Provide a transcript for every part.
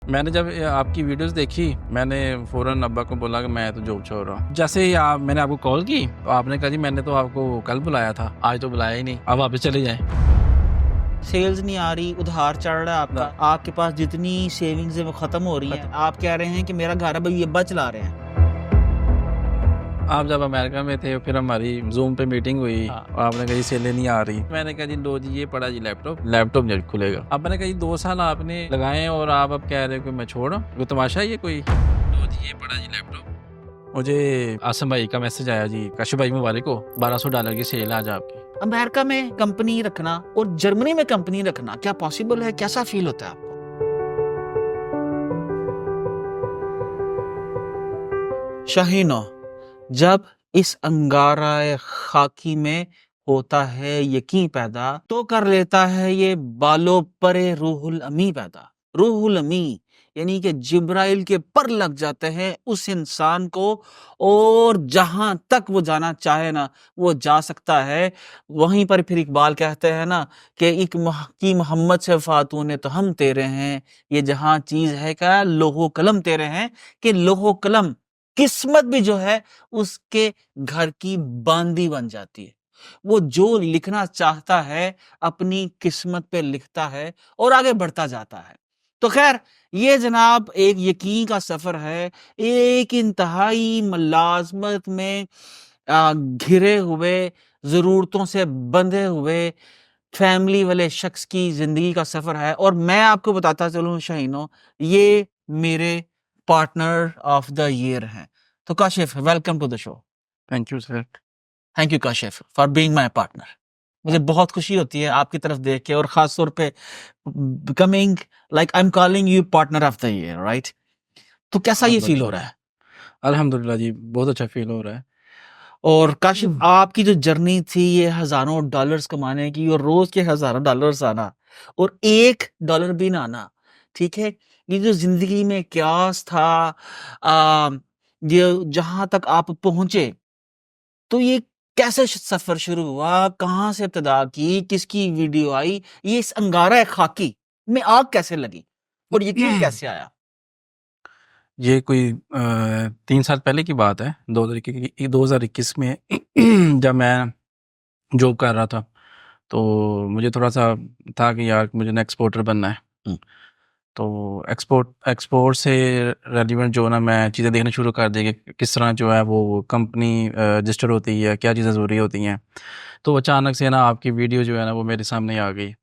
मैंने जब आपकी वीडियोस देखी, मैंने फ़ौरन अब्बा को बोला कि मैं तो जॉब छोड़ रहा हूँ। जैसे ही मैंने आपको कॉल की तो आपने कहा जी मैंने तो आपको कल बुलाया था, आज तो बुलाया ही नहीं, अब वापस चले जाएं। सेल्स नहीं आ रही, उधार चढ़ रहा है आपका, आपके पास जितनी सेविंग्स है वो खत्म हो रही हैं। आप कह रहे हैं कि मेरा घर अभी अब्बा चला रहे हैं। आप जब अमेरिका में थे फिर हमारी जूम पे मीटिंग हुई, आपने कहा जी सेलें नहीं आ रही। मैंने कहा जी लो जी ये पड़ा जी लैपटॉप नहीं खुलेगा। अब मैंने कहा जी 2 साल आपने लगाए और आप अब कह रहे हो कि मैं छोड़, कोई तमाशा है ये कोई? लो जी ये पड़ा जी लैपटॉप। मुझे आसम भाई का मैसेज आया जी, काशिफ भाई मुबारक हो, $1200 की सेल है आज आपकी। अमेरिका में कंपनी रखना और जर्मनी में कंपनी रखना क्या पॉसिबल है? कैसा फील होता है आपको? शाहीनो, जब इस अंगारा खाकी में होता है यकीन पैदा, तो कर लेता है ये बालो परे रूहुल अमी पैदा। रूहुल अमी यानी कि जिब्राइल के पर लग जाते हैं उस इंसान को, और जहां तक वो जाना चाहे ना वो जा सकता है। वहीं पर फिर इकबाल कहते हैं ना कि एक की मोहम्मद से फातून तो हम तेरे हैं, ये जहां चीज है क्या लोहो कलम तेरे हैं, कि लोहो कलम किस्मत भी जो है उसके घर की बांदी बन जाती है। वो जो लिखना चाहता है अपनी किस्मत पे लिखता है और आगे बढ़ता जाता है। तो खैर ये जनाब एक यकीन का सफर है, एक इंतहाई मुलाजमत में घिरे हुए, जरूरतों से बंधे हुए फैमिली वाले शख्स की जिंदगी का सफर है। और मैं आपको बताता चलूं शाहीनो, ये मेरे पार्टनर ऑफ द ईयर हैं। तो Kashif, welcome to the show. Thank you sir. Thank you Kashif for being my partner. मुझे बहुत खुशी होती है आपकी तरफ देख के, और खास तौर पे becoming like I am calling you partner of the year, right? तो कैसा ये फील हो रहा है? अल्हम्दुलिल्लाह जी बहुत अच्छा फील हो रहा है। और काशिफ आपकी जो जर्नी थी ये हजारों डॉलर्स कमाने की, और रोज के हजारों डॉलर्स आना और $1 भी ना आना, ठीक है? ये जो जिंदगी में क्यास था, आ, ये जहां तक आप पहुंचे, तो ये कैसे सफर शुरू हुआ, कहाँ से इब्तिदा की, किसकी वीडियो आई, ये इस अंगारा खाकी में आग कैसे लगी और यकीन कैसे आया? ये कोई 3 साल पहले की बात है, 2021 में जब मैं जॉब कर रहा था, तो मुझे थोड़ा-सा था कि यार मुझे ना एक्सपोर्टर बनना है। हुँ। तो एक्सपोर्ट से रेलेवेंट जो है ना मैं चीज़ें देखना शुरू कर दी कि किस तरह जो है वो कंपनी रजिस्टर होती है, क्या चीज़ें ज़रूरी होती हैं। तो अचानक से ना आपकी वीडियो जो है ना वो मेरे सामने आ गई।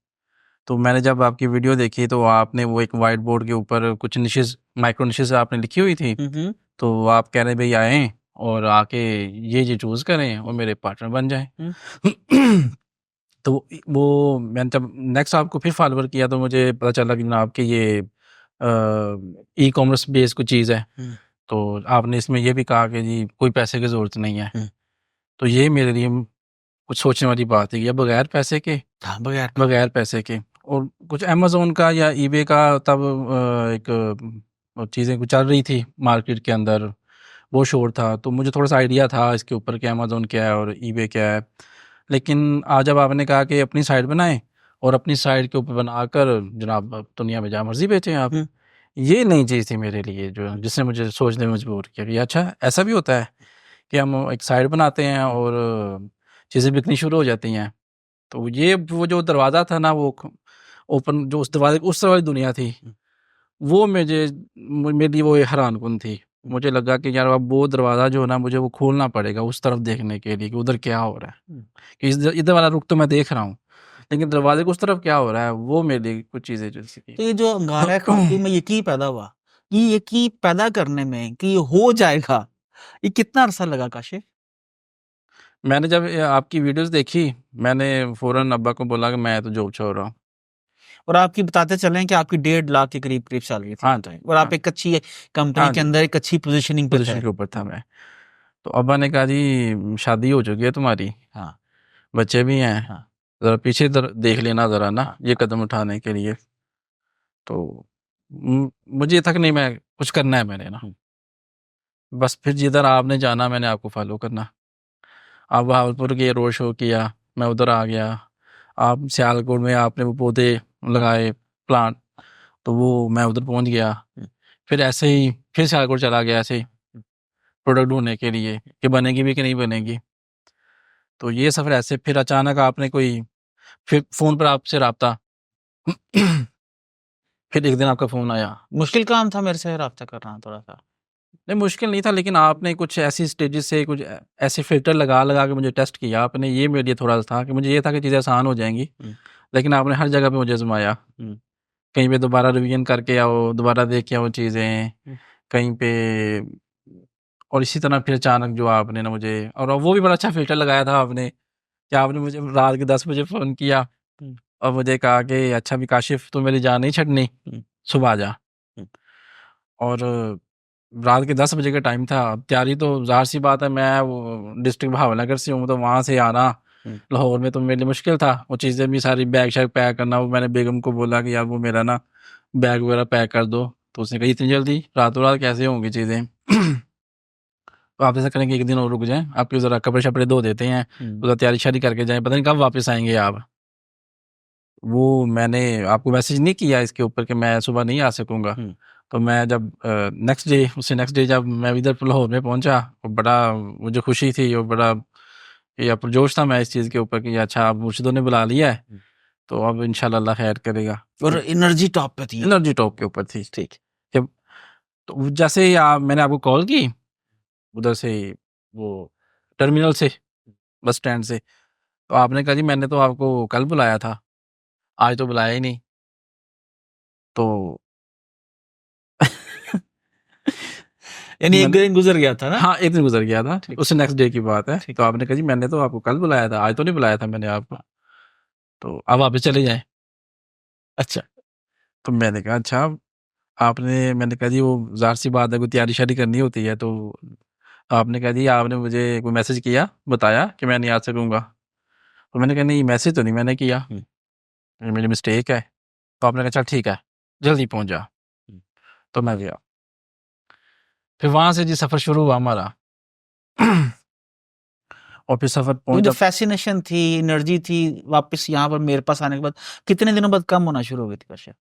तो मैंने जब आपकी वीडियो देखी तो आपने वो एक व्हाइट बोर्ड के ऊपर कुछ निशेज़ माइक्रो निशेज़ आपने लिखी हुई थी। हुँ, हुँ। तो आप कह रहे भई आएँ और आके ये चूज़ करें और मेरे पार्टनर बन जाएँ। हुँ। तो वो मैंने जब नेक्स्ट आपको फिर फॉरवर्ड किया तो मुझे पता चला कि जनाब कि ये ई-कॉमर्स बेस्ड कोई चीज़ है। हुँ। तो आपने इसमें ये भी कहा कि जी कोई पैसे की ज़रूरत नहीं है। हुँ। तो ये मेरे लिए कुछ सोचने वाली बात है कि बगैर पैसे के हाँ, बगैर पैसे के और कुछ अमेज़न का या ईबे का तब एक चीज़ें कुछ चल रही थी मार्केट के अंदर, वो शोर था। तो मुझे थोड़ा-सा आइडिया था इसके ऊपर कि अमेज़न क्या है और ईबे क्या है। लेकिन आज जब आपने कहा कि अपनी साइट बनाएँ और अपनी साइट के ऊपर बनाकर जनाब आप दुनिया में जहाँ मर्ज़ी बेचें आप। हुँ। ये नई चीज़ थी मेरे लिए जो जिसने मुझे सोचने में मजबूर किया कि अच्छा ऐसा भी होता है कि हम एक साइट बनाते हैं और चीज़ें बिकनी शुरू हो जाती हैं। तो ये वो जो दरवाज़ा था ना वो ओपन जो उस दरवाज़े उस तरह वाली दुनिया थी, वो मेरे लिए वो हैरानकुन थी। मुझे लगा कि यार अब वो दरवाज़ा जो है ना मुझे वो खोलना पड़ेगा उस तरफ देखने के लिए कि उधर क्या हो रहा है। हुँ। कि इधर वाला रुख तो मैं देख रहा हूँ, लेकिन दरवाज़े के उस तरफ क्या हो रहा है वो मेरे लिए कुछ चीज़ें जैसी थी। तो ये जो अंगारा खाकी में यकीन पैदा हुआ, ये यकीन पैदा करने में कि ये हो जाएगा, ये कितना अरसा लगा काशिफ? मैंने जब आपकी वीडियोज़ देखी, मैंने फ़ौरन अब्बा को बोला कि मैं तो जॉब छोड़ रहा हूँ। और आपकी बताते चलें कि आपकी 1.5 लाख के करीब-करीब सैलरी थी हाँ उस जी, टाइम, और आप हाँ। एक अच्छी कंपनी हाँ के जी, अंदर एक अच्छी पोज़ीशनिंग पे पोज़ीशन थे। के ऊपर था मैं। तो अब्बा ने कहा जी शादी हो चुकी है तुम्हारी, हाँ, बच्चे भी हैं, हाँ, ज़रा पीछे देख लेना ज़रा ना हाँ, ये कदम उठाने के लिए। तो मुझे ये था कि नहीं मैं कुछ करना है मैंने ना। हुँ। बस फिर जिधर आपने जाना मैंने आपको फ़ॉलो करना। आप बहावलपुर गए रोड शो किया, मैं उधर आ गया। आप सियालकोट में आपने वो पौधे लगाए, प्लांट, तो वो मैं उधर पहुंच गया। फिर ऐसे ही फिर सियालकोट चला गया ऐसे ही प्रोडक्ट ढूंढने के लिए कि बनेगी भी कि नहीं बनेगी। तो ये सफ़र ऐसे, फिर अचानक आपने कोई, फिर फ़ोन पर आपसे रब्ता फिर एक दिन आपका फ़ोन आया। मुश्किल काम था मेरे से राब्ता करना थोड़ा सा। नहीं मुश्किल नहीं था, लेकिन आपने कुछ ऐसी स्टेजेस से कुछ ऐसे फ़िल्टर लगा के मुझे टेस्ट किया आपने। ये मेरे लिए थोड़ा था कि मुझे ये था कि चीज़ें आसान हो जाएंगी, लेकिन आपने हर जगह पे मुझे आजमाया। कहीं पे दोबारा रिवीजन करके आओ, दोबारा देख के आओ चीज़ें, कहीं पे। और इसी तरह फिर अचानक जो आपने ना मुझे, और वो भी बड़ा अच्छा फ़िल्टर लगाया था आपने, कि आपने मुझे रात के 10 बजे फ़ोन किया और मुझे कहा कि अच्छा भी काशिफ़, तू मेरी जान नहीं छड़नी, सुबह आ जा। और रात के 10 बजे का टाइम था। अब तैयारी तो ज़ाहिर-सी बात है, मैं वो डिस्ट्रिक्ट भावनगर से हूँ, तो वहाँ से आना लाहौर में तो मेरे लिए मुश्किल था। वो चीज़ें भी सारी बैग शैग पैक करना, वो मैंने बेगम को बोला कि यार वो मेरा ना बैग वगैरह पैक कर दो। तो उसने कहा इतनी जल्दी, रातों रात कैसे होंगी चीज़ें? तो आप ऐसा करें कि 1 दिन और रुक जाएँ, आपके ज़रा कपड़े-शपड़े धो देते हैं, उधर तैयारी-श्यारी करके जाएँ, पता नहीं कब वापस आएँगे आप। वो मैंने आपको मैसेज नहीं किया इसके ऊपर कि मैं सुबह नहीं आ सकूँगा। तो मैं जब नेक्स्ट डे, उससे नेक्स्ट डे जब मैं इधर लाहौर में पहुंचा, और बड़ा मुझे खुशी थी और बड़ा या पुरजोश था मैं इस चीज़ के ऊपर कि अच्छा अब मुर्शिदों ने बुला लिया है, तो अब इंशाल्लाह अल्लाह खैर करेगा। और एनर्जी टॉप पे थी। एनर्जी टॉप के ऊपर थी। ठीक। जब तो जैसे ही मैंने आपको कॉल की उधर से, वो टर्मिनल से, बस स्टैंड से, तो आपने कहा जी मैंने तो आपको कल बुलाया था, आज तो बुलाया ही नहीं। तो यानी एक मैंने, दिन गुजर गया था ना? हाँ 1 दिन गुजर गया था, ठीक। उससे नेक्स्ट डे की बात है। ठीक तो है। आपने कहा जी मैंने तो आपको कल बुलाया था, आज तो नहीं बुलाया था मैंने आपको, तो अब वापस चले जाएं। अच्छा। तो मैंने कहा अच्छा आपने, मैंने कहा जी वो ज़ाहिर सी बात है, कोई तैयारी शारी करनी होती है। तो आपने कहा जी आपने मुझे कोई मैसेज किया, बताया कि मैं नहीं आ सकूँगा। तो मैंने कहा नहीं मैसेज तो नहीं मैंने किया, ये मेरी मिस्टेक है। तो आपने कहा चल ठीक है, जल्दी पहुँच जा। तो मैं गया, फिर वहाँ से जी सफ़र शुरू हुआ हमारा। और फिर सफ़र वो जो पहुँचा, फैसिनेशन थी, एनर्जी थी, वापस यहाँ पर मेरे पास आने के बाद कितने दिनों बाद कम होना शुरू हो गई थी कश्यप?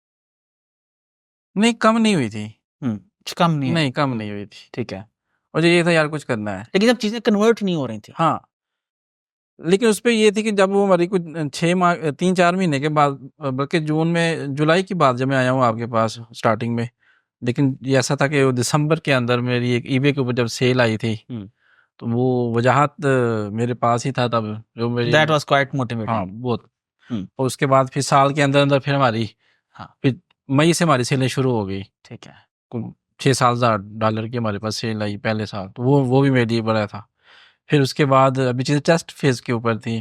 नहीं कम नहीं हुई थी, कुछ कम नहीं है। नहीं कम नहीं हुई थी। ठीक है। मुझे ये था यार कुछ करना है। लेकिन जब चीजें कन्वर्ट नहीं हो रही थी। हाँ, लेकिन उसपे ये थी कि जब वो हमारी कुछ 6 माह 3-4 महीने के बाद, बल्कि जून में, जुलाई की बात जब मैं आया हूँ आपके पास स्टार्टिंग में, लेकिन ये ऐसा था कि वो दिसंबर के अंदर मेरी एक ईबे के ऊपर जब सेल आई थी, तो वो वजाहत मेरे पास ही था तब, जो मेरी, दैट वाज क्वाइट हाँ मोटिवेटिंग। बहुत। और उसके बाद फिर साल के अंदर अंदर फिर हमारी, हाँ। फिर मई से हमारी सेलें शुरू हो गई। ठीक है। 6-7 हज़ार डॉलर की हमारे पास सेल आई पहले साल, तो वो भी मेरे लिए बड़ा था। फिर उसके बाद अभी चीज़ें टेस्ट फेज़ के ऊपर थी।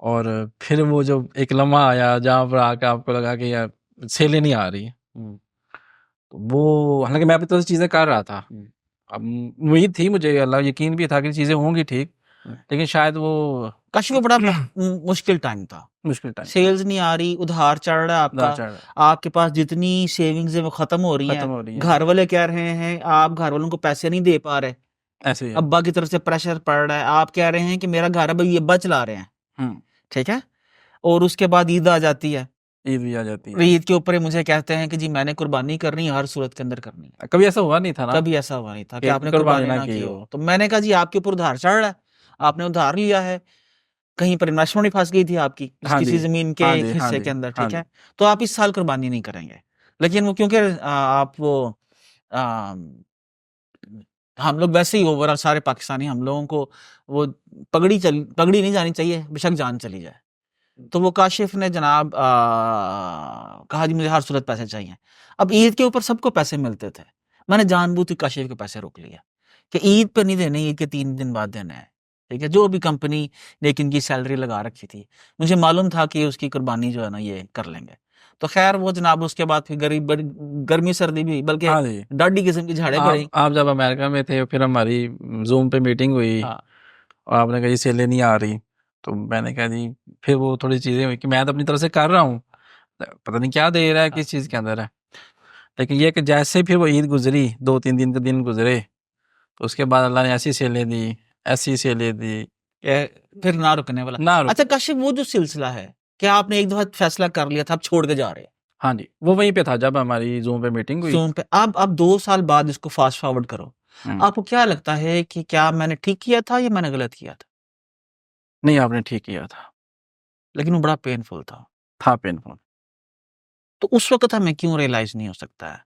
और फिर वो जो एक लम्हा आया जहाँ पर आके आपको लगा कि यार सेलें नहीं आ रही, तो वो, हालांकि मैं अपनी तरफ से चीज़ें कर रहा था, अब उम्मीद थी मुझे, अल्लाह यकीन भी था कि चीज़ें होंगी ठीक, लेकिन शायद वो काशी में बड़ा मुश्किल टाइम था। मुश्किल टाइम सेल्स नहीं आ रही, उधार चढ़ रहा है आपका, चढ़ रहा है, आपके पास जितनी सेविंग्स है वो खत्म हो रही खत्म हैं। हो रही है, घर वाले कह रहे हैं आप घर वालों को पैसे नहीं दे पा रहे, ऐसे ही है। अब्बा की तरफ से प्रेशर पड़ रहा है, आप कह रहे हैं कि मेरा घर अभी अब्बा चला रहे हैं। हम्म, ठीक है। और उसके बाद ईद आ जाती है, ईद भी आ जाती और है। ईद के ऊपर ही मुझे कहते हैं कि जी मैंने कुर्बानी करनी है, हर सूरत के अंदर करनी है। कभी ऐसा हुआ नहीं था ना कभी ऐसा हुआ नहीं था कि कि आपने कुर्बानी कुर्बानी ना ना की की हो। हो। तो मैंने कहा जी आपके ऊपर उधार चढ़ रहा है, आपने उधार लिया है, कहीं पर इन्वेस्टमेंट भी फंस गई थी आपकी हाँ किसी जी, जमीन के हाँ एक जी, हाँ हिस्से जी, के अंदर। हाँ ठीक जी। है। तो आप इस साल कुर्बानी नहीं करेंगे, लेकिन वो क्योंकि आप वो आ, हम लोग वैसे ही ओवरऑल सारे पाकिस्तानी, हम लोगों को वो पगड़ी नहीं जानी चाहिए, बेशक जान चली जाए। तो वो काशिफ ने जनाब कहा जी मुझे हर सूरत पैसे चाहिए। अब ईद के ऊपर सबको पैसे मिलते थे, मैंने जानबूझ के काशिफ के पैसे रोक लिया कि ईद पे नहीं देने, ईद के 3 दिन बाद देना है। ठीक है। जो भी कंपनी लेकिन की सैलरी लगा रखी थी, मुझे मालूम था कि उसकी कुर्बानी जो है ना ये कर लेंगे। तो खैर वो जनाब उसके बाद फिर गर्मी सर्दी भी, बल्कि हाँ जी, डाडी किस्म की झाड़े पड़े। आप जब अमेरिका में थे फिर हमारी जूम पे मीटिंग हुई, हाँ। और आपने कहा जी सेलें नहीं आ रही, तो मैंने कहा जी, फिर वो थोड़ी चीज़ें हुई कि मैं तो अपनी तरफ से कर रहा हूँ, पता नहीं क्या दे रहा है, किस चीज़ के अंदर है। लेकिन ये कि जैसे फिर वो ईद गुजरी, 2-3 दिन के दिन गुजरे, तो उसके बाद अल्लाह ने ऐसी सेलें दी, ऐसी सेलें दी, फिर ना रुकने वाला। ना रुक। अच्छा काशिफ, वो जो सिलसिला है कि आपने एक दफा फैसला कर लिया था आप छोड़ के जा रहे हैं, हाँ जी, वो वहीं पे था जब हमारी ज़ूम पे मीटिंग हुई। ज़ूम पे अब 2 साल बाद इसको फ़ास्ट फॉरवर्ड करो। हुँ, आपको क्या लगता है कि क्या मैंने ठीक किया था या मैंने गलत किया था? नहीं आपने ठीक किया था, लेकिन वो बड़ा पेनफुल था। था पेनफुल। तो उस वक़्त हमें क्यों रियलाइज़ नहीं हो सकता है?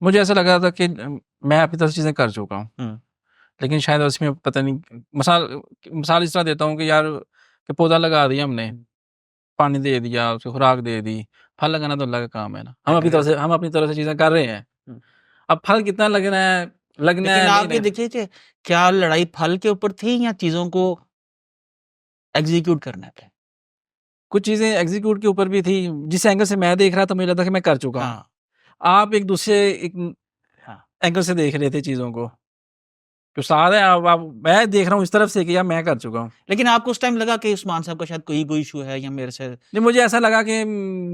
मुझे ऐसा लग रहा था कि मैं अपनी तरफ से चीज़ें कर चुका हूँ, हुँ, लेकिन शायद उसमें पता नहीं मिसाल मिसाल इस तरह देता हूँ कि यार कि पौधा लगा दिया हमने, पानी दे दिया, उसको खुराक दे दी, फल लगाना तो अल्लाह का काम है ना। हम अपनी तरफ से चीज़ें कर रहे हैं। हुँ। अब फल कितना लगना लेकिन है, नहीं आप ये लगना। देखिए कि क्या लड़ाई फल के ऊपर थी या चीज़ों को एग्ज़ीक्यूट करने पे? कुछ चीज़ें एग्ज़ीक्यूट के ऊपर भी थी, जिस एंगल से मैं देख रहा था मुझे लगता था कि मैं कर चुका हूँ। हाँ, आप एक दूसरे एक हाँ। एंगल से देख रहे थे चीज़ों को। तो सारे अब मैं देख रहा हूँ इस तरफ से कि यार मैं कर चुका हूँ। लेकिन आपको उस टाइम लगा कि उस्मान साहब का शायद कोई ईगो इश्यू है या मेरे से नहीं मुझे ऐसा लगा कि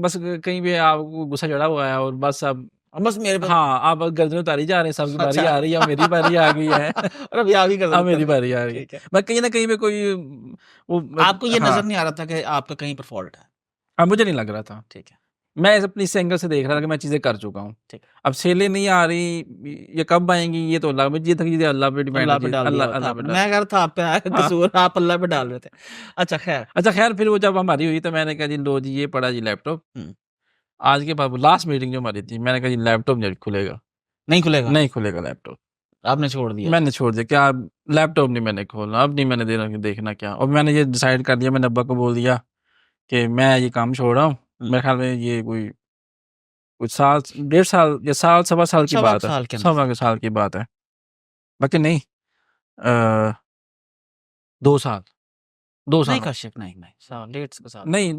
बस कहीं पे आपको गुस्सा चढ़ा हुआ है और बस अब बस मेरे पे हाँ, आप गर्दनें उतारी जा रहे हैं, सबकी बारी अच्छा। आ रही है, अब मेरी बारी आ गई है। और अब आप ही कर अब कर मेरी रहे हैं। बारी आ रही है। ठीक है। मैं कहीं न कहीं पे कोई वो आपको ये हाँ, नज़र नहीं आ रहा था कि आपका कहीं पर फ़ॉल्ट है। अब मुझे नहीं लग रहा था। ठीक है, मैं अपनी इस एंगल से देख रहा था कि मैं चीज़ें कर चुका हूँ। ठीक है। अब सेलें नहीं आ रही, ये कब आएँगी ये तो अल्लाह पे ये तकदीर अल्लाह पे डिपेंड अल्लाह है पे जी, डाल दिया अल्लाह हुआ था अल्लाह पे आपने। डाल मैं कह रहा था आप पे आया हाँ, कसूर आप अल्लाह पे डाल रहे थे। अच्छा ख़ैर। अच्छा ख़ैर फिर वो जब हमारी हुई तो मैंने कहा जी लो जी ये पड़ा जी लैपटॉप। हुँ, आज के बाद लास्ट मीटिंग जो हमारी थी, मैंने कहा जी लैपटॉप नहीं खुलेगा, नहीं खुलेगा, नहीं खुलेगा लैपटॉप। आपने छोड़ दिया। मैंने छोड़ दिया क्या अब लैपटॉप नहीं मैंने खोलना, अब नहीं मैंने देखना क्या और मैंने ये डिसाइड कर दिया मैंने अब्बा को बोल दिया कि मैं ये काम छोड़ रहा हूँ। हुँ, मेरे ख़्याल में ये कोई कुछ साल, डेढ़ साल या साल सवा साल की सवा बात है, साल के अंदर। सवा के साल की बात है। बाकी नहीं 2 साल, 2 नहीं साल हो काशिफ़ नहीं, नहीं, साल डेढ़ स साल। नहीं,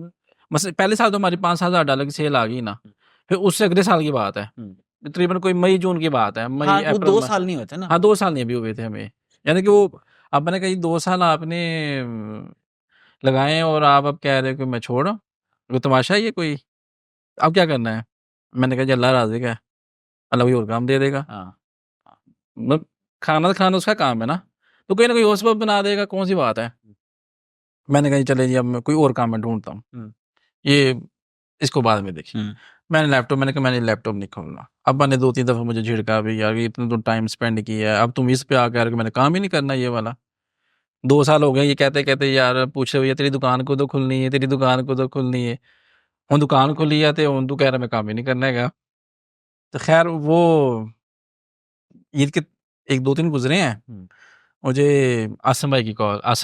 बस पहले साल तो हमारी 5-7 हज़ार डॉलर की सेल आ गई ना, हुँ, फिर उससे अगले साल की बात है। हुँ। तकरीबन कोई मई-जून की बात है, हाँ, मई, वो अप्रैल 2 म साल नहीं होते ना। हाँ, 2 साल नहीं अभी हुए थे हमें। यानी कि वो अब मैंने कहा 2 साल आपने लगाए और आप अब कह रहे हो कि मैं छोड़ रहा हूँ? कोई तमाशा है ये कोई? अब क्या करना है? मैंने कहा जी अल्लाह राज़िक है, अल्लाह कोई और काम दे देगा। हाँ, मतलब खाना तो खाना उसका काम है ना, तो कोई ना कोई और सबब बना देगा, कौन-सी बात है? मैंने कहा जी चलिए जी अब मैं कोई और काम मैं ढूँढता हूँ, हुँ, ये इसको बाद में देखेंगे। हुँ, मैंने कहा मैंने लैपटॉप नहीं खोलना। अब्बा ने 2-3 दफ़ा मुझे झिड़का भी यार ये इतना तो टाइम स्पेंड किया है, अब तुम इस पे आ कह रहे हो कि मैंने काम ही नहीं करना ये वाला। 2 साल हो गए ये कहते-कहते यार पूछे हुए तेरी दुकान कदों खुलनी है, तेरी दुकान कदों खुलनी है। ਹੁਣ दुकान खुली है तो ਹੁਣ तू कह रहा मैं काम ही नहीं करना हैगा। तो ख़ैर वो ईद के 1-2 दिन गुज़रे हैं, हुँ, मुझे आसिम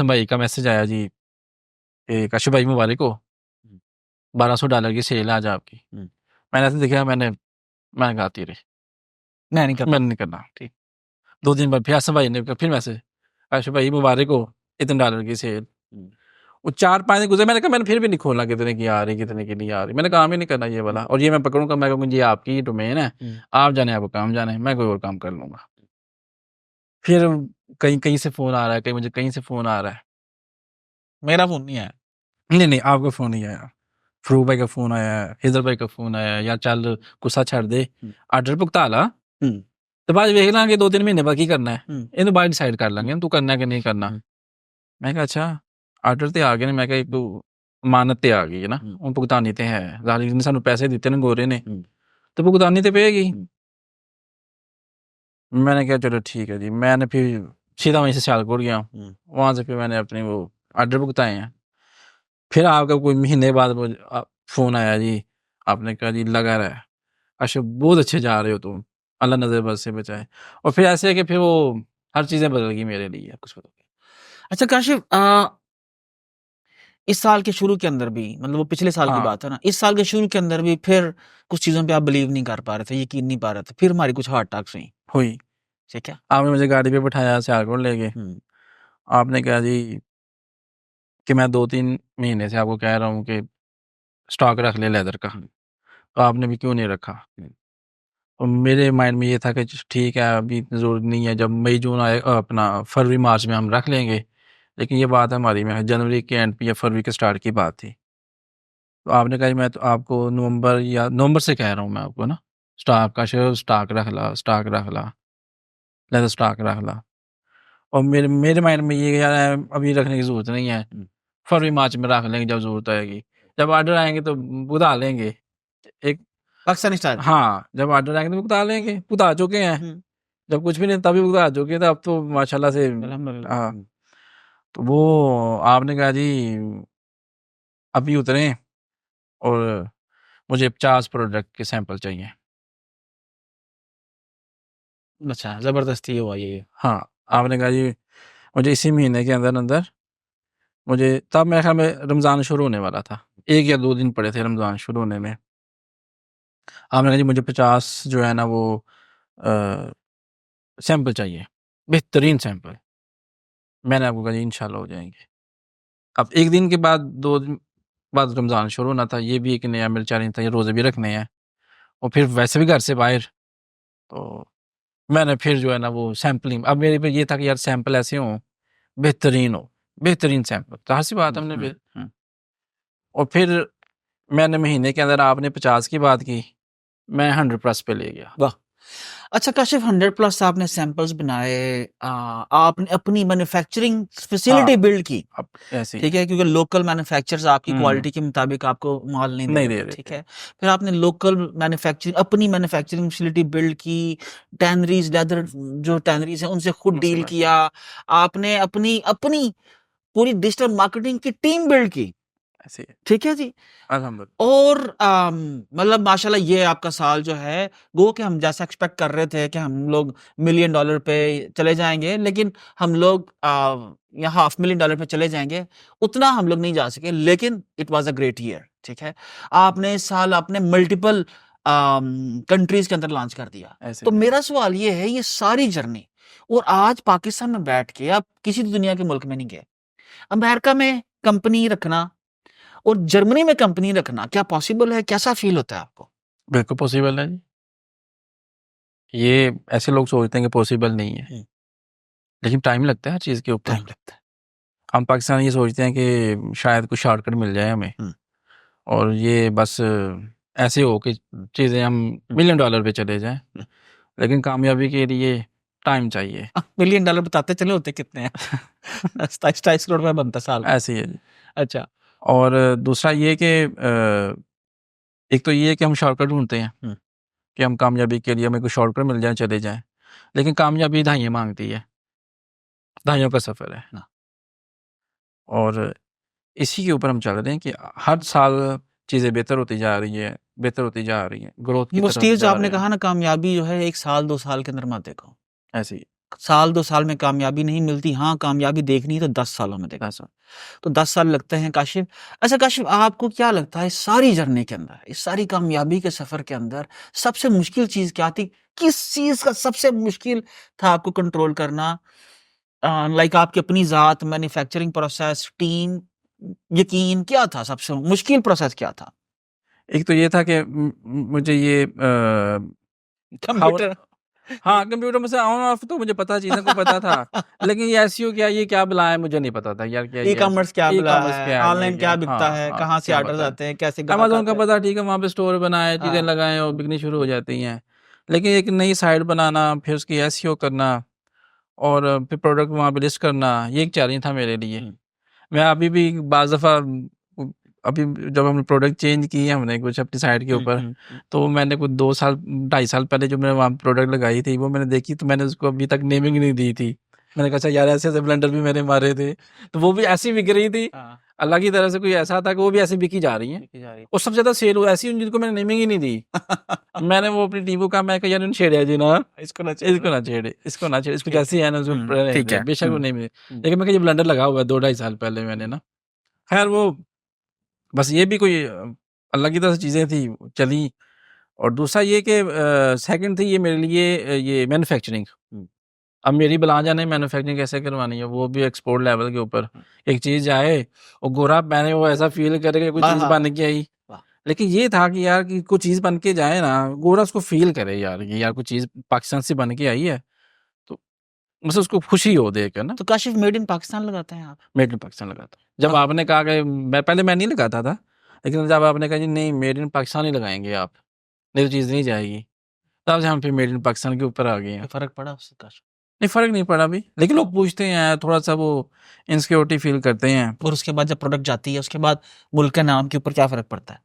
भाई का मैसेज आया जी कि काशिफ़ भाई मुबारक हो, हुँ, $1200 की सेल है आज आपकी। हुँ। मैंने ऐसे देखा मैंने कहा आती रही, मैं नहीं करना। मैंने नहीं करना। ठीक। 2 दिन बाद फिर आसिम भाई ने फिर मैसेज, काशिफ़ भाई मुबारक हो, इतने डॉलर की सेल। हुँ, वो 4-5 दिन गुज़रे मैंने कहा मैंने फिर भी नहीं खोला कितने की आ रही, कितने की नहीं आ रही। मैंने काम ही नहीं करना ये वाला और ये मैं पकड़ूँगा मैं कहूँगा ये आपकी डोमेन है, हुँ। आप जाने आपको काम जाने, मैं कोई और काम कर लूँगा। फिर कहीं से फ़ोन आ रहा है, कहीं मुझे कहीं से फ़ोन आ रहा है। मेरा फ़ोन नहीं आया। नहीं, आपका फ़ोन नहीं आया। फ़रूक भाई का फ़ोन आया है, हिज़र भाई का फ़ोन आया है, यार ਚੱਲ ਗੁੱਸਾ ਛੱਡ ਦੇ, हुँ, ਆਰਡਰ ਭੁਗਤਾ ਲਾ हुँ, ਤੇ ਬਾਅਦ 'ਚ ਵੇਖ ਲਾਂਗੇ 2-3 ਮਹੀਨੇ ਬਾਅਦ ਕੀ ਕਰਨਾ ਹੈ। हुँ, ਇਹਨੂੰ ਬਾਅਦ ਡਿਸਾਈਡ ਕਰ हुँ, ਲਾਂਗੇ ਤੂੰ ਕਰਨਾ ਕਿ ਨਹੀਂ ਕਰਨਾ। हुँ, ਮੈਂ ਕਿਹਾ ਅੱਛਾ ਆਰਡਰ ਤੇ ਆ ਗਏ ਨੇ ਮੈਂ ਕਿਹਾ ਇੱਕ ਅਮਾਨਤ ਤੇ ਆ ਗਈ ਹੈ ਨਾ, हुँ, ਹੁਣ ਭੁਗਤਾਨੀ ਤੇ ਹੈ। ਜ਼ਾਲਿਮ ਨੇ ਸਾਨੂੰ ਪੈਸੇ ਦਿੱਤੇ ਨੇ ਗੋਰੇ ਨੇ, हुँ, ਤੇ ਭੁਗਤਾਨੀ ਤੇ ਪਏਗੀ। हुँ, मैंने कहा चलो ठीक है जी। मैंने फिर सीधा वहीं से सियालकोट गया हूँ। हुँ। वहाँ से फिर मैंने अपने वो आर्डर भुगताए हैं। फिर आपका कोई महीने बाद वो फ़ोन आया जी, आपने कहा जी लगा रहा है, अच्छा बहुत अच्छे जा रहे हो तुम, अल्लाह नज़र बद से बचाए। और फिर ऐसे है कि फिर वो हर चीज़ें बदल गई मेरे लिए। कुछ बताओगे? अच्छा काशिफ़ इस साल के शुरू के अंदर भी मतलब वो पिछले साल की हाँ, बात है ना, इस साल के शुरू के अंदर भी फिर कुछ चीज़ों पे आप बिलीव नहीं कर पा रहे थे, यकीन नहीं पा रहे थे। फिर हमारी कुछ हार्ट अटैक्स हुई, हुई। ठीक है? आपने मुझे गाड़ी पे बिठाया सियालकोट लेके, हुँ, आपने कहा जी कि मैं 2-3 महीने से आपको कह रहा हूँ कि स्टॉक रख ले लेदर का, हुँ, तो आपने भी क्यों नहीं रखा? हुँ, और मेरे माइंड में ये था कि ठीक है अभी इतनी ज़रूरत नहीं है, जब मई जून आए अपना फरवरी मार्च में हम रख लेंगे। लेकिन ये बात हमारी में जनवरी के एंड पे या फरवरी के स्टार्ट की बात थी। तो आपने कहा मैं तो आपको नवंबर से कह रहा हूँ मैं आपको ना, स्टॉक रख ला, लेदर स्टॉक रख ला। और मेरे मेरे माइंड में ये यार अभी रखने की ज़रूरत नहीं है, हुँ, फरवरी मार्च में रख लेंगे जब ज़रूरत आएगी। जब ऑर्डर आएँगे तो बुधा लेंगे। एक पाकिस्तानी स्टाइल। हाँ, जब ऑर्डर आएँगे तो भुगता लेंगे, भुगता चुके हैं। हुँ, जब कुछ भी नहीं तभी भुगता चुके थे, अब तो माशाल्लाह से अल्हम्दुलिल्लाह। हाँ, तो वो आपने कहा जी अभी उतरें और मुझे 50 प्रोडक्ट के सैंपल चाहिए। अच्छा, ज़बरदस्ती हुआ ये। हाँ, आपने कहा जी मुझे इसी महीने के अंदर-अंदर मुझे तब मेरे ख़्याल में रमज़ान शुरू होने वाला था। 1 या 2 दिन पड़े थे रमज़ान शुरू होने में। आपने कहा जी मुझे 50 जो है ना वो अ, सैंपल चाहिए, बेहतरीन सैंपल। मैंने आपको कहा जी इंशाल्लाह हो जाएँगे। अब 1 दिन के बाद 2 दिन बाद रमज़ान शुरू होना था, ये भी एक नया मेरा चैलेंज था, ये रोज़े भी रखने हैं और फिर वैसे भी घर से बाहर, तो मैंने फिर जो है ना वो सैंपलिंग अब मेरे पे ये था कि यार सैंपल ऐसे हों, बेहतरीन हो, बेहतरीन सैंपल। ज़ाहिर-सी बात है हमने फिर और फिर मैंने महीने के अंदर आपने 50 की बात की, मैं 100 प्लस पे ले गया। वाह! अच्छा काशिफ़ 100 प्लस आपने सैंपल्स बनाए, आपने अपनी मैन्युफैक्चरिंग फैसिलिटी हाँ, बिल्ड की, अब ऐसे ही ठीक है? क्योंकि लोकल मैन्युफैक्चरर्स आपकी हुँ, क्वालिटी के मुताबिक आपको माल नहीं दे नहीं रहे दे थे, रहे ठीक थे। है? फिर आपने लोकल मैन्युफैक्चरिंग अपनी मैन्युफैक्चरिंग फैसिलिटी बिल्ड की, टैनरीज़ लेदर जो टैनरीज़ हैं उनसे खुद उनसे डील बात किया, आपने अपनी अपनी पूरी डिजिटल मार्केटिंग की टीम बिल्ड की, ऐसे ही ठीक है जी? अल्हम्दुलिल्लाह। और मतलब माशाल्लाह ये आपका साल जो है गो कि हम जैसा एक्सपेक्ट कर रहे थे कि हम लोग मिलियन डॉलर पे चले जाएँगे, लेकिन हम लोग या हाफ मिलियन डॉलर पे चले जाएँगे, उतना हम लोग नहीं जा सके, लेकिन it was a great year, ठीक है? आपने इस साल आपने मल्टीपल कंट्रीज़ के अंदर लॉन्च कर दिया। ऐसे तो ही मेरा सवाल ये है, ये सारी जर्नी और आज पाकिस्तान में बैठ के आप किसी दुनिया के मुल्क में नहीं गए, अमेरिका में कंपनी रखना और जर्मनी में कंपनी रखना क्या पॉसिबल है? कैसा फ़ील होता है आपको? बिल्कुल पॉसिबल है जी। ये ऐसे लोग सोचते हैं कि पॉसिबल नहीं है, हुँ। लेकिन टाइम लगता है हर चीज़ के ऊपर। टाइम लगता है। हम पाकिस्तानी ये सोचते हैं कि शायद कुछ शॉर्टकट मिल जाए हमें हुँ, और ये बस ऐसे हो कि चीज़ें हम हुँ, मिलियन डॉलर पे चले जाएँ, हुँ। लेकिन कामयाबी के लिए टाइम चाहिए। मिलियन डॉलर बताते चले होते कितने हैं? 27-28 करोड़ रुपए बनता है साल का। ऐसे ही है जी। अच्छा। और दूसरा ये कि एक तो ये है कि हम शॉर्टकट ढूँढते हैं हुँ, कि हम कामयाबी के लिए हमें कोई शॉर्टकट मिल जाए, चले जाएँ। लेकिन कामयाबी दहाइयाँ माँगती है, दहाइयों का सफ़र है हाँ। और इसी के ऊपर हम चल रहे हैं कि हर साल चीज़ें बेहतर होती जा रही हैं, बेहतर होती जा रही हैं, ग्रोथ की वो तरफ स्टेज जा आपने रहे हैं। कहा ना कामयाबी जो है 1 साल 2 साल के अंदर मत देखो। ऐसे ही साल 2 साल में कामयाबी नहीं मिलती, हाँ, कामयाबी देखनी है तो 10 सालों में देखो। ऐसा तो 10 साल लगते हैं काशिफ़। अच्छा काशिफ़ आपको क्या लगता है इस सारी जर्नी के अंदर, इस सारी कामयाबी के सफ़र के अंदर सबसे मुश्किल चीज़ क्या थी? किस चीज़ का सबसे मुश्किल था आपको कंट्रोल करना? लाइक आपकी अपनी ज़ात, मैन्युफैक्चरिंग प्रोसेस, टीम, यकीन क्या था सबसे मुश्किल प्रोसेस क्या था? एक तो ये था कि मुझे ये हाउ कंप्यूटर। हाँ, कंप्यूटर में से ऑन ऑफ तो मुझे पता चीज़ों को पता था, लेकिन ये एसईओ क्या है, ये क्या बला है, मुझे नहीं पता था यार क्या ये ई-कॉमर्स क्या बला ई-कॉमर्स है? क्या है, ये ऑनलाइन क्या क्या है? बिकता हाँ, है? हाँ, कहाँ से क्या ऑर्डर्स पता है। आते हैं? कैसे ग्राहक अमेज़न का आते हैं? पता ठीक है, वहाँ पे स्टोर बनाए, चीज़ें हाँ। लगाएँ और बिकनी शुरू हो जाती हैं। लेकिन एक नई साइट बनाना, फिर उसकी एसईओ करना और फिर प्रोडक्ट वहाँ पे लिस्ट करना, ये एक चैलेंज था मेरे लिए। हुँ, मैं अभी भी बाज़ दफ़ा अभी जब हमने प्रोडक्ट चेंज किए हमने कुछ अपनी साइट के हुँ, ऊपर, हुँ, हुँ। तो मैंने कुछ 2 साल 2.5 साल पहले जो मैंने वहाँ प्रोडक्ट लगाई थी, वो मैंने देखी तो मैंने उसको अभी तक नेमिंग नहीं दी थी। मैंने कहा अच्छा यार ऐसे-ऐसे ब्लंडर भी मैंने मारे थे, तो वो भी ऐसी बिक रही थी, हाँ, अल्लाह की तरफ से कोई ऐसा था कि वो भी ऐसी बिकी जा रही हैं देखी जा रही। और सबसे ज़्यादा सेल हुआ ऐसी जिनको मैंने नेमिंग ही नहीं दी। मैंने वो अपनी टीम को कहा मैं कहा यार इन्हें छेड़े जी ना, इसको ना इसको छेड़ना। ना छेड़े, इसको ना छेड़े, इसको ठीक जैसे है। ही है ना उसको रहने ठीक दे, है। बेशक वो हुँ, नहीं मिले। हुँ, लेकिन मैं कहा ये ब्लंडर लगा हुआ है 2 ढाई साल पहले मैंने हुँ, ना। खैर वो बस ये भी कोई अल्लाह की तरफ से चीज़ें थी, चली और दूसरा ये कि सेकंड थी ये मेरे लिए ये मैन्युफैक्चरिंग। हुँ, अब मेरी बला जाने मैन्युफैक्चरिंग कैसे करवानी है, वो भी एक्सपोर्ट लेवल के ऊपर। हुँ। एक चीज़ जाए और गोरा पहने वो ऐसा फ़ील करे कि कोई हाँ, चीज़ हाँ। बन के आई। वाह! लेकिन ये था कि यार कि कोई चीज़ बन के जाए ना, गोरा उसको फ़ील करे यार कि यार कोई चीज़ पाकिस्तान से बन के आई है, तो बस उसको खुशी हो देख के ना, तो काशिफ़ मेड इन पाकिस्तान लगाते हैं आप? मेड इन पाकिस्तान लगाता हूँ। जब वाह! आपने कहा कि मैं नहीं लगाता था, लेकिन जब आपने कहा जी नहीं मेड इन पाकिस्तान ही लगाएँगे आप, नहीं तो चीज़ नहीं जाएगी। तब से हम फिर मेड इन पाकिस्तान के ऊपर आ गए हैं। क्या फ़र्क पड़ा उससे काशिफ़? नहीं फ़र्क नहीं पड़ा अभी, लेकिन लोग पूछते हैं, थोड़ा-सा वो इनसिक्योरिटी फ़ील करते हैं। और उसके बाद जब प्रोडक्ट जाती है उसके बाद मुल्क के नाम के ऊपर क्या फ़र्क पड़ता है?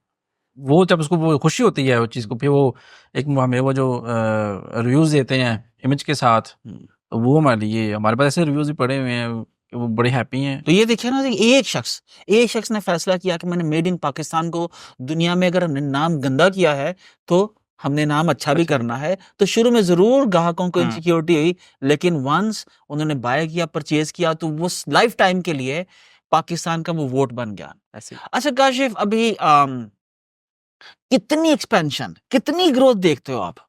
वो जब उसको वो खुशी होती है, वो चीज़ को, फिर वो एक हमें वो जो रिव्यूज़ देते हैं इमेज के साथ, हुँ। तो वो हमारे लिए, हमारे पास ऐसे रिव्यूज़ भी पड़े हुए हैं कि वो बड़े हैप्पी हैं। तो ये देखिए ना कि एक शख्स ने फैसला किया कि मैंने मेड इन पाकिस्तान को दुनिया में अगर हमने नाम गंदा किया है तो हमने नाम अच्छा भी अच्छा। करना है। तो शुरू में ज़रूर ग्राहकों को हुँ। इनसिक्योरिटी हुई, लेकिन वंस उन्होंने बाय किया, परचेज़ किया तो वो लाइफ टाइम के लिए पाकिस्तान का वो वोट बन गया। ऐसे ही। अच्छा काशिफ, अभी कितनी एक्सपेंशन, कितनी ग्रोथ देखते हो आप?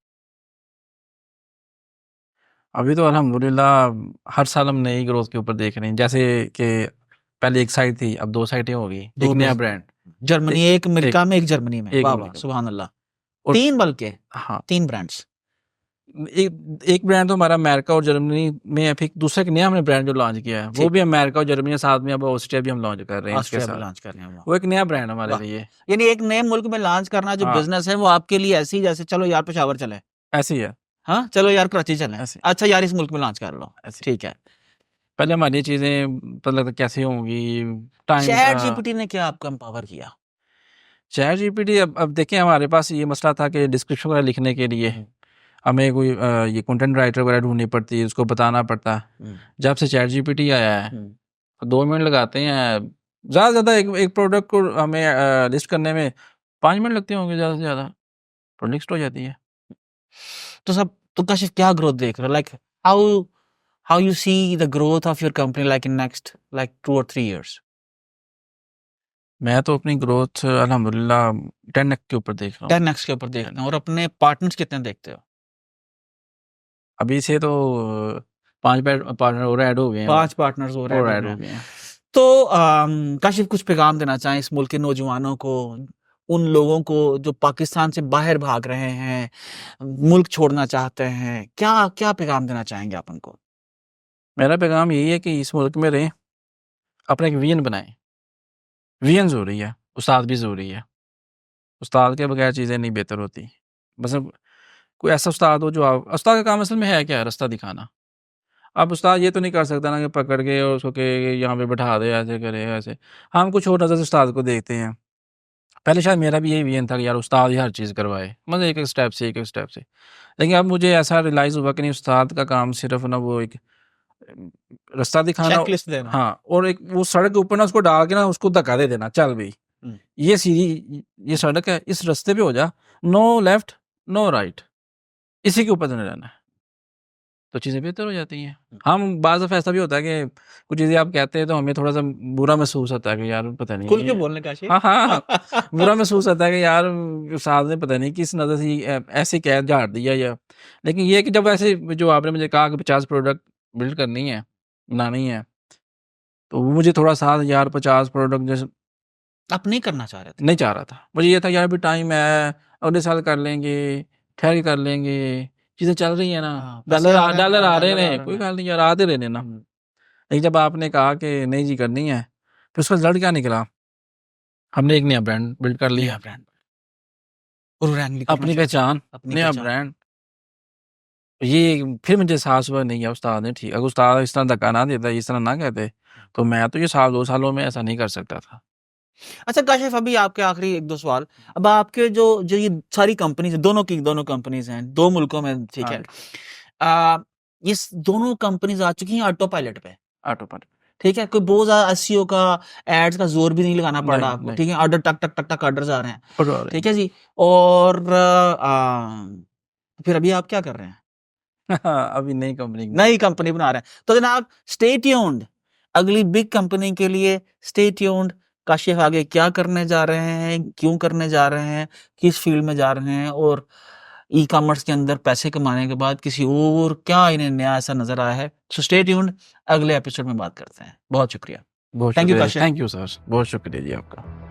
अभी तो अल्हम्दुलिल्लाह हर साल हम नई ग्रोथ के ऊपर देख रहे हैं। जैसे कि पहले एक साइट थी, अब 2 साइटें हो गई। दो एक नया बिज ब्रांड, जर्मनी, एक एक अमेरिका में, एक जर्मनी में। एक वाह, वाह! अमेरिका में सुभान अल्लाह। और 3 बल्कि हाँ, 3 ब्रांड्स। एक ब्रांड तो हमारा अमेरिका और जर्मनी में है, फिर दूसरा एक नया हमने ब्रांड जो लॉन्च किया है, वो ठीक, भी अमेरिका और जर्मनी के साथ में, अब ऑस्ट्रिया भी हम लॉन्च कर रहे हैं इसके ऑस्ट्रिया में साथ। लॉन्च कर रहे हैं। वाह! वो एक नया ब्रांड हमारे वाह! लिए। यानी एक नए मुल्क में लॉन्च करना जो हाँ, बिज़नेस है वो आपके लिए ऐसे ही जैसे चलो यार पेशावर चलें, ऐसे ही है, हाँ? चलो यार कराची चलें। ऐसे अच्छा यार इस मुल्क में लॉन्च कर लो। ऐसे। ठीक है। पहले हमारी ये चीज़ें पता लगता कैसे होंगी, टाइम चैट था। जीपीटी ने क्या आपको एम्पावर किया? चैट जीपीटी, अब देखिए हमारे पास ये मसला था कि डिस्क्रिप्शन वगैरह लिखने के लिए हुँ, हमें कोई ये कंटेंट राइटर वगैरह ढूँढनी पड़ती है, उसको बताना पड़ता है। हुँ, जब से चैट जीपीटी आया है, हुँ। तो 2 मिनट लगाते हैं। ज़्यादा से ज़्यादा एक एक प्रोडक्ट को हमें लिस्ट करने में 5 मिनट लगते होंगे ज़्यादा से ज़्यादा, तो लिस्ट हो जाती है। तो काशिफ क्या ग्रोथ देख रहे हो? Like how how you see the growth of your company like in next like 2 और 3 इयर्स? मैं तो अपनी ग्रोथ अल्हम्दुलिल्लाह 10x के ऊपर देख रहा हूँ। 10x के ऊपर देखते हैं, और अपने पार्टनर्स कितने देखते हो? अभी से तो 5 पार्टनर और ऐड हो गए हैं, 5 पार्टनर्स और ऐड और हो ऐड गए हो हैं। गए हैं। तो काशिफ कुछ पैगाम देना चाहें इस मुल्क के नौजवानों को, उन लोगों को जो पाकिस्तान से बाहर भाग रहे हैं, मुल्क छोड़ना चाहते हैं, क्या क्या पैगाम देना चाहेंगे आप उनको? मेरा पैगाम यही है कि इस मुल्क में रहें, अपना एक विज़न बनाएँ। विज़न ज़रूरी है, उस्ताद भी ज़रूरी है। उस्ताद के बगैर चीज़ें नहीं बेहतर होती। बस अब कोई ऐसा उस्ताद हो जो आप, उस्ताद का काम असल में है क्या है? रास्ता दिखाना। अब उस्ताद ये तो नहीं कर सकता ना कि पकड़ के और उसको कहे कि यहाँ पे बैठा दे, ऐसे करे, ऐसे। हम कुछ और नज़र से उस्ताद को देखते हैं। पहले शायद मेरा भी यही विज़न था कि यार उस्ताद ही हर चीज़ करवाए, मतलब एक-एक स्टेप से, एक-एक स्टेप से। लेकिन अब मुझे ऐसा रियलाइज़ हुआ कि नहीं, उस्ताद का काम सिर्फ़ ना वो एक रास्ता दिखाना, चेकलिस्ट देना। हाँ, और एक वो सड़क के ऊपर ना उसको डाल के ना उसको धक्का दे देना, चल भई, हुँ। ये सीधी ये सड़क है, इस रास्ते पे हो जा, नो लेफ्ट, नो राइट, इसी के ऊपर चलने रहना है, तो चीज़ें बेहतर हो जाती हैं। हम बाज़ दफ़ा ऐसा भी होता है कि कुछ चीज़ें आप कहते हैं तो हमें थोड़ा-सा बुरा महसूस होता है कि यार पता नहीं खुल के ये, बोलने काशिफ। हाँ, हाँ, बुरा महसूस होता है कि यार उस्ताद ने पता नहीं किस नज़र से ऐसे कह झाड़ दिया, या लेकिन ये है कि जब ऐसे जो आपने मुझे कहा कि 50 प्रोडक्ट बिल्ड करनी है, बनानी है, तो वो मुझे थोड़ा-सा यार 50 प्रोडक्ट जैसे आप नहीं करना चाह रहे थे? नहीं चाह रहा था। मुझे ये था यार अभी टाइम है, अगले साल कर लेंगे, ठहर के कर लेंगे, चीज़ें चल रही हैं ना, हाँ, पैसे आ रहे हैं, डॉलर आ रहे डॉलर आ हैं, रहे कोई हैं। बात नहीं यार आते रहने ना। हुँ। लेकिन जब आपने कहा कि नहीं जी करनी है, फिर उसका रिज़ल्ट क्या निकला? हमने एक नया ब्रांड बिल्ड कर नया लिया, ब्रांड और रैंक भी करना अपनी शुरू किया, पहचान, अपनी नया पहचान। ब्रांड। ये फिर मुझे एहसास हुआ नहीं यार उस्ताद ने ठीक, अगर उस्ताद इस तरह धक्का ना देता, इस तरह ना कहते, तो मैं तो ये साल 2 सालों में ऐसा नहीं कर सकता था। अच्छा काशिफ, अभी आपके आखिरी 1-2 सवाल। अब आपके जो जो ये सारी कंपनीज़ हैं, दोनों कंपनीज़ हैं, 2 मुल्कों में, ठीक हाँ है। जी, ये दोनों कंपनीज़ आ चुकी हैं ऑटो पायलट पे, ऑटो पर। ठीक है? कोई बहुत ज़्यादा एसईओ का, एड्स का ज़ोर भी नहीं लगाना पड़ रहा नहीं, आपको, नहीं, ठीक है? ऑर्डर टक, टक, टक, टक ऑर्डर्स आ रहे हैं, और आ रहे ठीक है जी? और फिर अभी आप क्या कर रहे हैं? हैं। अभी नई कंपनी नई कंपनी बना रहे हैं। तो जनाब स्टे ट्यून्ड, अगली बिग कंपनी के लिए स्टे ट्यून्ड। काशिफ आगे क्या करने जा रहे हैं, क्यों करने जा रहे हैं, किस फील्ड में जा रहे हैं, और ई-कॉमर्स के अंदर पैसे कमाने के बाद किसी और क्या इन्हें नया ऐसा नज़र आया है। सो स्टे ट्यून्ड, अगले एपिसोड में बात करते हैं। बहुत शुक्रिया। बहुत थैंक यू शुक्रिया, काशिफ। थैंक यू सर, बहुत शुक्रिया जी आपका।